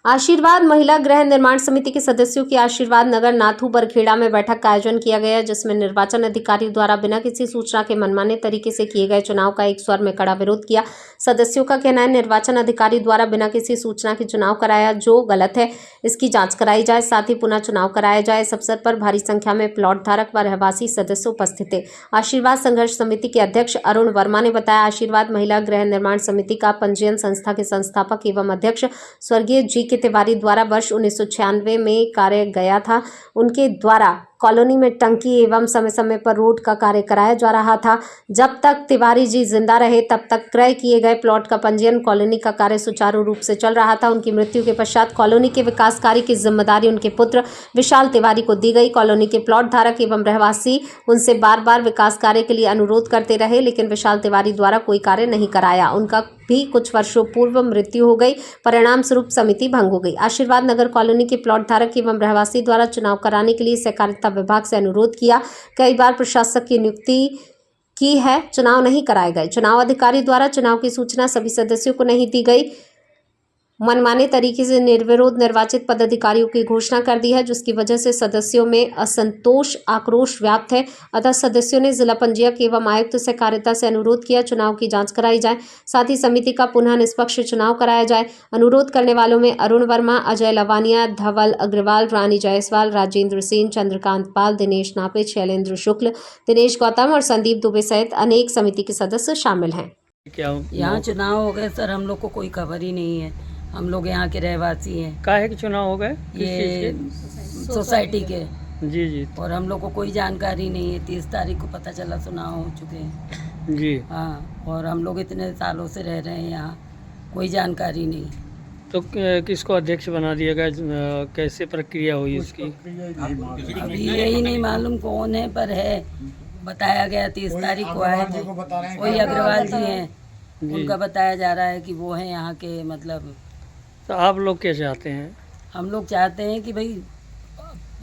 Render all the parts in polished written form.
आशीर्वाद महिला गृह निर्माण समिति के सदस्यों की आशीर्वाद नगर नाथू बरखेड़ा में बैठक का आयोजन किया गया, जिसमें निर्वाचन अधिकारी द्वारा बिना किसी सूचना के मनमाने तरीके से किए गए चुनाव का एक स्वर में कड़ा विरोध किया। सदस्यों का कहना है, निर्वाचन अधिकारी द्वारा बिना किसी सूचना के चुनाव कराया जो गलत है, इसकी जांच कराई जाए, साथ ही पुनः चुनाव कराया जाए। इस अवसर पर भारी संख्या में प्लॉट धारक व रहवासी सदस्य उपस्थित थे। आशीर्वाद संघर्ष समिति के अध्यक्ष अरुण वर्मा ने बताया, आशीर्वाद महिला गृह निर्माण समिति का पंजीयन संस्था के संस्थापक एवं अध्यक्ष स्वर्गीय जी तिवारी द्वारा वर्ष 1996 में कार्य गया था। उनके द्वारा कॉलोनी में टंकी एवं समय समय पर रोड का कार्य कराया जा रहा था। जब तक तिवारी जी जिंदा रहे तब तक क्रय किए गए प्लॉट का पंजीयन, कॉलोनी का कार्य सुचारू रूप से चल रहा था। उनकी मृत्यु के पश्चात कॉलोनी के विकास कार्य की जिम्मेदारी उनके पुत्र विशाल तिवारी को दी गई। कॉलोनी के प्लॉट धारक एवं रहवासी उनसे बार बार विकास कार्य के लिए अनुरोध करते रहे, लेकिन विशाल तिवारी द्वारा कोई कार्य नहीं कराया। उनका भी कुछ वर्षों पूर्व मृत्यु हो गई। परिणाम स्वरूप समिति भंग हो गई। आशीर्वाद नगर कॉलोनी के प्लॉट धारक एवं रहवासी द्वारा चुनाव कराने के लिए सहकारिता विभाग से अनुरोध किया। कई बार प्रशासक की नियुक्ति की है, चुनाव नहीं कराए गए। चुनाव अधिकारी द्वारा चुनाव की सूचना सभी सदस्यों को नहीं दी गई। मनमाने तरीके से निर्विरोध निर्वाचित पदाधिकारियों की घोषणा कर दी है, जिसकी वजह से सदस्यों में असंतोष आक्रोश व्याप्त है। अतः सदस्यों ने जिला पंजीयक एवं आयुक्त सहकारिता से अनुरोध किया, चुनाव की जांच कराई जाए, साथ ही समिति का पुनः निष्पक्ष चुनाव कराया जाए। अनुरोध करने वालों में अरुण वर्मा, अजय लवानिया, धवल अग्रवाल, रानी जायसवाल, राजेंद्र सेन, चंद्रकांत पाल, दिनेश नापे, शैलेंद्र शुक्ल, दिनेश गौतम और संदीप दुबे सहित अनेक समिति के सदस्य शामिल हैं। क्या यहाँ चुनाव हो गए सर? हम लोग को कोई खबर ही नहीं है। हम लोग यहाँ के रहवासी हैं। काहे के चुनाव हो गए? ये सोसाइटी के। जी जी। और हम लोग को कोई जानकारी नहीं है। 30 तारीख को पता चला चुनाव हो चुके हैं। जी हाँ, और हम लोग इतने सालों से रह रहे हैं यहाँ, कोई जानकारी नहीं। तो किसको अध्यक्ष बना दिया गया? कैसे प्रक्रिया हुई इसकी? अभी यही नहीं मालूम कौन है, पर है बताया गया 30 तारीख को आए थे। वही अग्रवाल जी हैं, उनका बताया जा रहा है कि वो हैं यहाँ के। मतलब तो आप लोग क्या चाहते हैं? हम लोग चाहते हैं कि भाई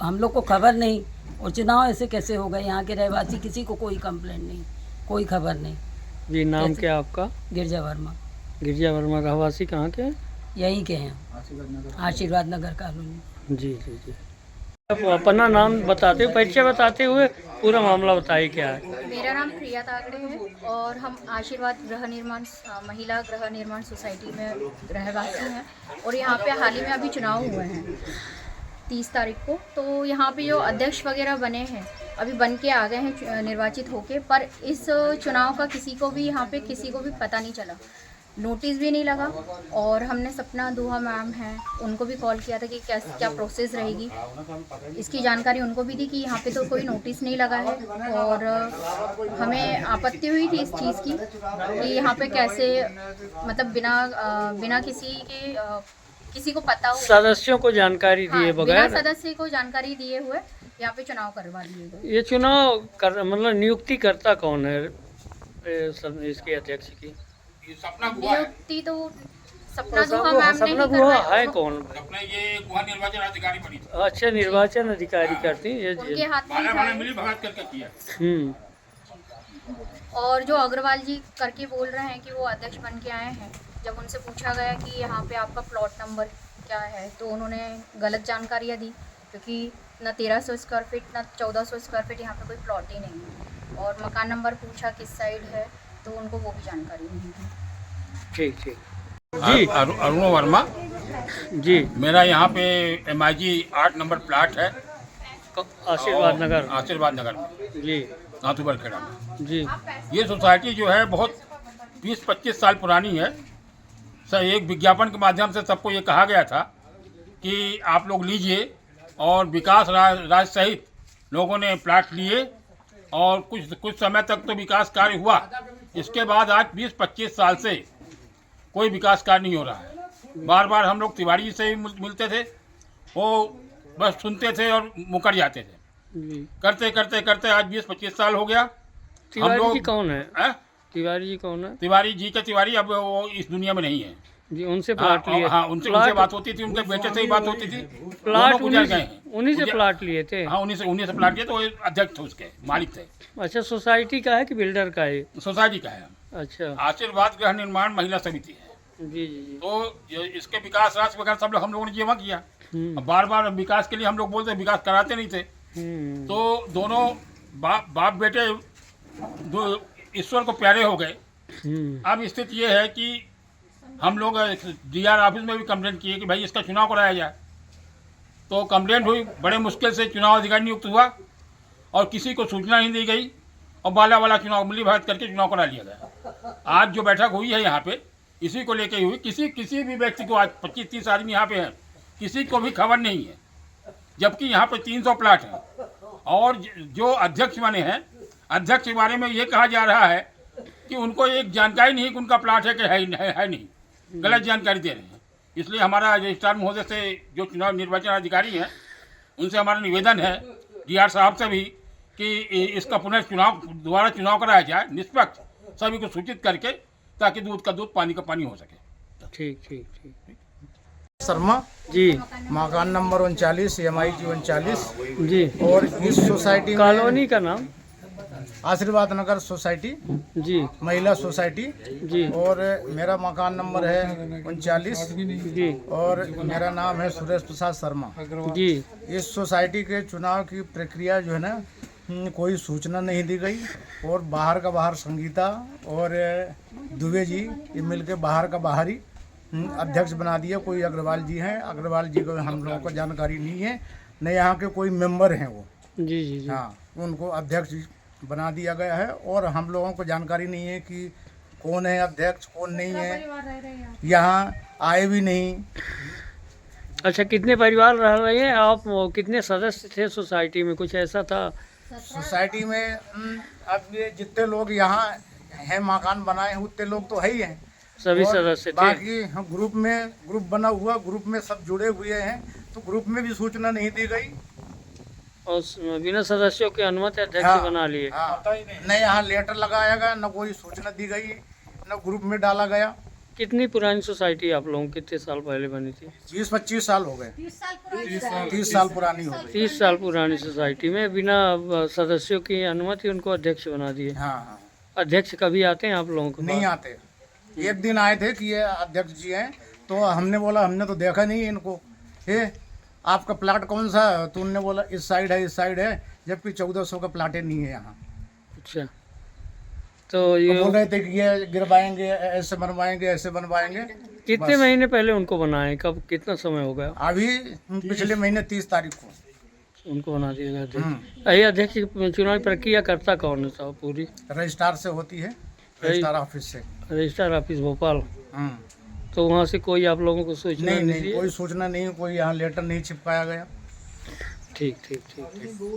हम लोग को खबर नहीं, और चुनाव ऐसे कैसे हो गए? यहाँ के रहवासी किसी को कोई कंप्लेंट नहीं, कोई खबर नहीं। जी, नाम क्या आपका? गिरजा वर्मा। गिरजा वर्मा। रहवासी कहाँ के? यहीं के हैं, आशीर्वाद नगर कॉलोनी। जी जी जी। अपना नाम बताते हुए, परिचय बताते हुए पूरा मामला बताइए क्या है। मेरा नाम प्रिया तागड़े है और हम आशीर्वाद गृह निर्माण महिला गृह निर्माण सोसाइटी में रहवासी हैं। और यहाँ पे हाल ही में अभी चुनाव हुए हैं 30 तारीख को। तो यहाँ पे जो अध्यक्ष वगैरह बने हैं, अभी बन के आ गए हैं निर्वाचित होके, पर इस चुनाव का किसी को भी यहाँ पे किसी को भी पता नहीं चला, नोटिस भी नहीं लगा। और हमने सपना दुहा मैम हैं, उनको भी कॉल किया था कि क्या प्रोसेस रहेगी, इसकी जानकारी उनको भी दी कि यहाँ पे तो कोई नोटिस नहीं लगा है। और हमें आपत्ति हुई थी इस चीज़ की कि यहाँ पे कैसे मतलब बिना किसी को पता हो, सदस्यों को जानकारी दिए बगैर, बिना सदस्य को जानकारी दिए हुए यहाँ पे चुनाव करवा दिए गए। ये चुनाव मतलब नियुक्ति करता कौन है इसके अध्यक्ष की? नियुक्ति तो सपना गुहा मैम ने ही करवाई। है कौन? ये गुहा निर्वाचन अधिकारी बनी थी। अच्छा, निर्वाचन अधिकारी करती है। उनके हाथ में मिली भगत करके किया। और जो अग्रवाल जी करके बोल रहे हैं कि वो अध्यक्ष बन के आए हैं, जब उनसे पूछा गया कि यहाँ पे आपका प्लॉट नंबर क्या है, तो उन्होंने गलत जानकारियाँ दी, क्योंकि न 1300 स्क्वायर फीट न 1400 स्क्वायर फीट यहाँ पे कोई प्लॉट ही नहीं है। और मकान नंबर पूछा किस साइड है, तो उनको वो भी जानकारी नहीं थी। ठीक ठीक जी। अरुण वर्मा जी। मेरा यहाँ पे MIG 8 नंबर प्लाट है, आशीर्वाद नगर। आशीर्वाद नगर जी, नाथू बरखेड़ा में। जी। ये सोसाइटी जो है बहुत 20-25 साल पुरानी है सर। एक विज्ञापन के माध्यम से सबको ये कहा गया था कि आप लोग लीजिए, और विकास राज सहित लोगों ने प्लाट लिए, और कुछ समय तक तो विकास कार्य हुआ। इसके बाद आज 20-25 साल से कोई विकास कार्य नहीं हो रहा है। बार बार हम लोग तिवारी जी से भी मिलते थे, वो बस सुनते थे और मुकर जाते थे। करते करते करते आज 20-25 साल हो गया। तिवारी जी कौन है? तिवारी जी कौन है? तिवारी जी तिवारी अब वो इस दुनिया में नहीं है जी। उनसे प्लाट लिए? हाँ, उनसे बात होती थी, उनके बेटे से ही बात होती थी। प्लाट गुजर गए हैं। उन्हीं से प्लाट लिए थे? हाँ, उन्हीं से प्लाट लिए। तो वो अध्यक्ष थे, उसके मालिक थे। अच्छा, सोसाइटी का है कि बिल्डर का है? सोसाइटी का है। अच्छा। आशीर्वाद गृह निर्माण महिला समिति है। जी जी जी। तो इसके विकास राष्ट्र वगैरह सब लोग हम लोगों ने जमा किया। अब बार बार विकास के लिए हम लोग बोलते विकास कराते नहीं थे। तो दोनों बाप बेटे ईश्वर को प्यारे हो गए। अब स्थिति ये है कि हम लोग डीआर ऑफिस में भी कंप्लेंट किए कि भाई इसका चुनाव कराया जाए। तो कंप्लेंट हुई, बड़े मुश्किल से चुनाव अधिकारी नियुक्त हुआ और किसी को सूचना नहीं दी गई और बाला चुनाव मिली भगत करके चुनाव करा लिया गया। आज जो बैठक हुई है यहाँ पे इसी को लेके हुई। किसी भी व्यक्ति को, आज 25-30 आदमी यहाँ पे हैं, किसी को भी खबर नहीं है, जबकि यहाँ पे 300 प्लाट हैं। और जो अध्यक्ष बने हैं, अध्यक्ष के बारे में ये कहा जा रहा है कि उनको एक जानकारी नहीं कि उनका प्लाट है कि है नहीं, गलत जानकारी दे रहे हैं। इसलिए हमारा रजिस्ट्रार महोदय से, जो चुनाव निर्वाचन अधिकारी हैं, उनसे हमारा निवेदन है, डीआर साहब से भी, कि इसका दोबारा चुनाव कराया जाए, निष्पक्ष, सभी को सूचित करके, ताकि दूध का दूध पानी का पानी हो सके। ठीक ठीक ठीक। शर्मा जी मकान नंबर 39 MIG 39 जी। और इस सोसाइटी में कॉलोनी का नाम? आशीर्वाद नगर सोसाइटी, जी महिला सोसाइटी। जी और मेरा मकान नंबर है 39 जी और मेरा नाम है सुरेश प्रसाद शर्मा जी। इस सोसाइटी के चुनाव की प्रक्रिया जो है ना, कोई सूचना नहीं दी गई। और बाहर का बाहर संगीता और दुबे जी ये मिलके बाहर का बाहरी अध्यक्ष बना दिया। कोई अग्रवाल जी हैं, अग्रवाल जी को हम लोगों को जानकारी नहीं है, न यहाँ के कोई मेंबर हैं वो। जी जी जी। हाँ, उनको अध्यक्ष बना दिया गया है और हम लोगों को जानकारी नहीं है कि कौन है अध्यक्ष, कौन नहीं है, यहाँ आए भी नहीं। अच्छा, कितने परिवार रह रहे हैं आप? कितने सदस्य थे सोसाइटी में, कुछ ऐसा था? सोसाइटी में अब ये जितने लोग यहाँ हैं मकान बनाए हैं उतने लोग तो है ही हैं। सभी और सदस्य थे? बाकी हम ग्रुप बना हुआ, ग्रुप में सब जुड़े हुए हैं, तो ग्रुप में भी सूचना नहीं दी गई और बिना सदस्यों की अनुमति अध्यक्ष हाँ, बना लिए? हाँ, न यहाँ लेटर लगाया गया, न कोई सूचना दी गई, न ग्रुप में डाला गया। कितनी पुरानी सोसाइटी आप लोगों, कितने साल पहले बनी थी? 20-25 साल हो गए। 30 साल पुरानी हो गई। 30 साल पुरानी सोसाइटी में बिना सदस्यों की अनुमति उनको अध्यक्ष बना दिए। हाँ हाँ, अध्यक्ष कभी आते हैं आप लोगों को? नहीं आते। एक दिन आए थे कि ये अध्यक्ष जी हैं, तो हमने बोला हमने तो देखा नहीं इनको। ये आपका प्लाट कौन सा है? तो उनने बोला इस साइड है, इस साइड है, जबकि 1400 का प्लाटे नहीं है यहाँ। अच्छा, तो ये बोल रहे थे कि ये गिरवाएंगे, ऐसे बनवाएंगे, ऐसे बनवाएंगे। कितने महीने पहले उनको बनाए? कब, कितना समय हो गया? अभी पिछले महीने 30 तारीख को उनको बना दिया गया। ये अध्यक्ष की चुनाव प्रक्रिया करता कौन है साहब? पूरी रजिस्ट्रार से होती है, रजिस्ट्रार ऑफिस से। Registrar office Bhopal. तो वहाँ से कोई आप लोगों को सूचना नहीं, कोई सूचना नहीं, कोई यहाँ लेटर नहीं चिपकाया गया। ठीक ठीक ठीक ठीक।